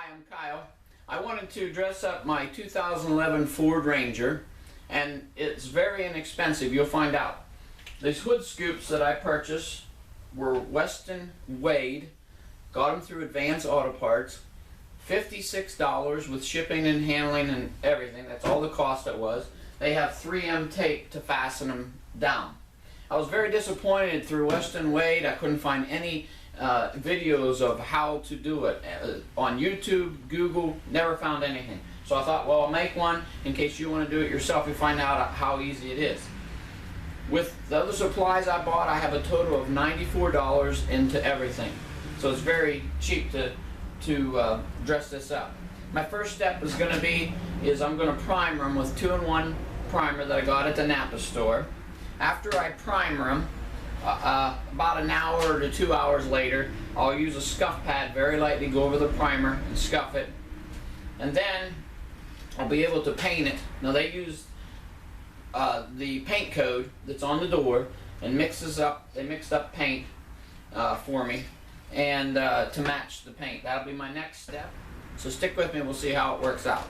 Hi, I'm Kyle. I wanted to dress up my 2011 Ford Ranger, and it's very inexpensive, you'll find out. These hood scoops that I purchased were Westin Wade, got them through Advance Auto Parts, $56 with shipping and handling and everything. That's all the cost it was. They have 3M tape to fasten them down. I was very disappointed through Westin Wade. I couldn't find any videos of how to do it on YouTube, Google, never found anything. So I thought, well, I'll make one in case you want to do it yourself. You find out how easy it is. With the other supplies I bought, I have a total of $94 into everything. So it's very cheap to dress this up. My first step is going to be I'm going to primer them with 2-in-1 primer that I got at the Napa store. After I primer them, about an hour to 2 hours later, I'll use a scuff pad, very lightly go over the primer and scuff it, and then I'll be able to paint it. Now they use the paint code that's on the door and they mixed up paint for me and to match the paint. That'll be my next step. So stick with me, we'll see how it works out.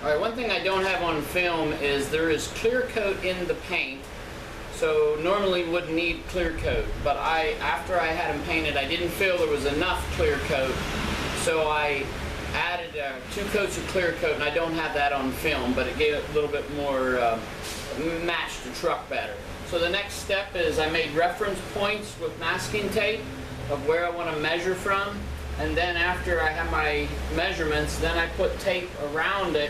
Alright, one thing I don't have on film is there is clear coat in the paint. So normally wouldn't need clear coat, but after I had them painted, I didn't feel there was enough clear coat. So I added 2 coats of clear coat, and I don't have that on film, but it gave it a little bit more, matched the truck better. So the next step is I made reference points with masking tape of where I want to measure from, and then after I have my measurements, then I put tape around it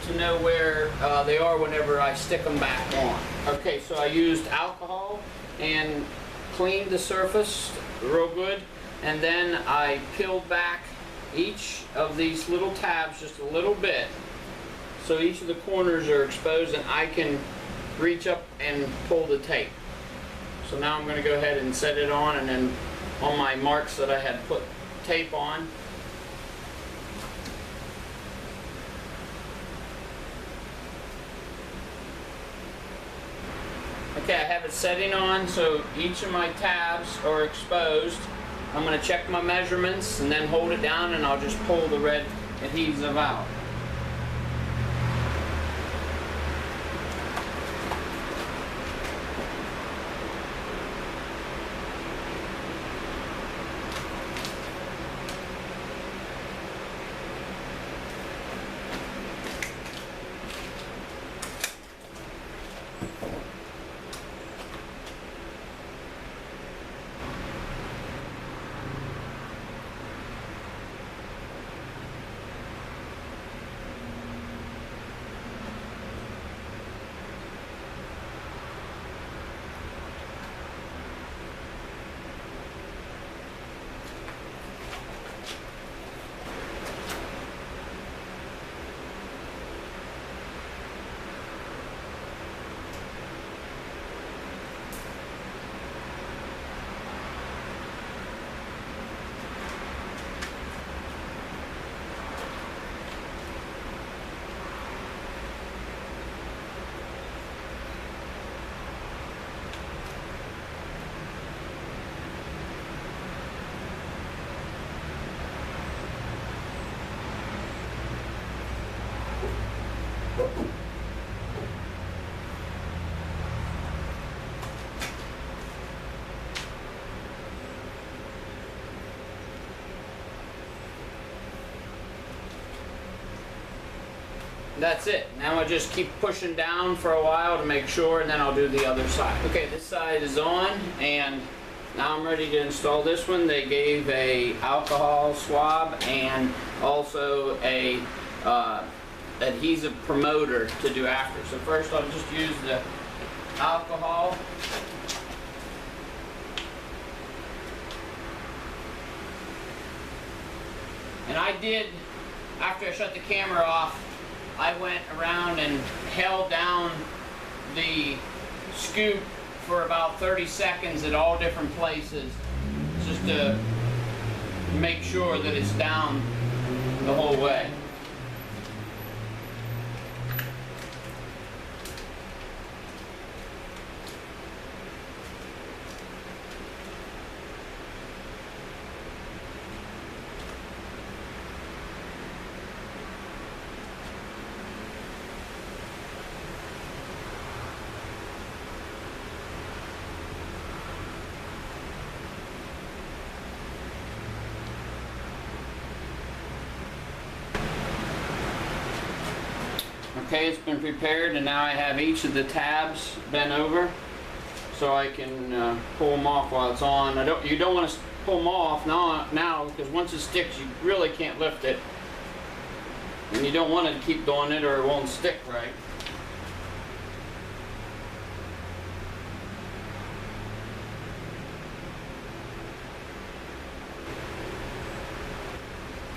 to know where they are whenever I stick them back on. Okay, so I used alcohol and cleaned the surface real good, and then I peeled back each of these little tabs just a little bit, so each of the corners are exposed and I can reach up and pull the tape. So now I'm going to go ahead and set it on, and then on my marks that I had put tape on, okay, I have it setting on so each of my tabs are exposed. I'm going to check my measurements and then hold it down, and I'll just pull the red adhesive out. That's it. Now I just keep pushing down for a while to make sure, and then I'll do the other side. Okay, this side is on, and now I'm ready to install this one. They gave a alcohol swab and also a adhesive promoter to do after. So first I'll just use the alcohol. And I did, after I shut the camera off, I went around and held down the scoop for about 30 seconds at all different places, just to make sure that it's down the whole way. Okay, it's been prepared, and now I have each of the tabs bent over so I can pull them off while it's on. You don't want to pull them off now because once it sticks, you really can't lift it. And you don't want to keep doing it or it won't stick right.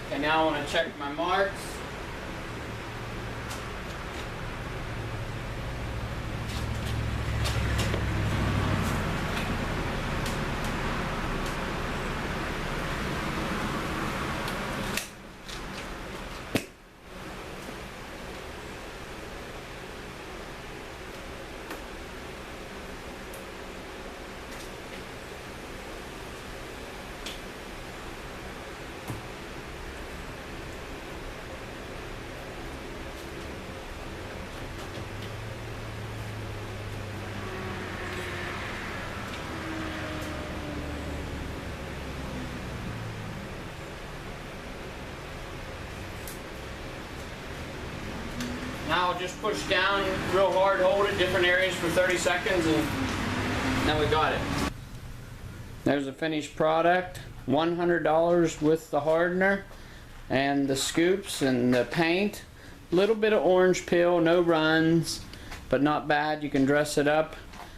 Okay, now I want to check my marks. I'll just push down real hard, hold it different areas for 30 seconds, and then we got it. There's a finished product, $100 with the hardener and the scoops and the paint. A little bit of orange peel, no runs, but not bad. You can dress it up.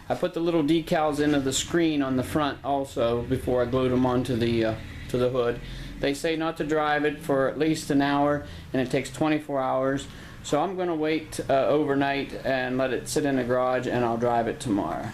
I put the little decals into the screen on the front also before I glued them onto the to the hood. They say not to drive it for at least an hour, and it takes 24 hours. So I'm going to wait overnight and let it sit in the garage, and I'll drive it tomorrow.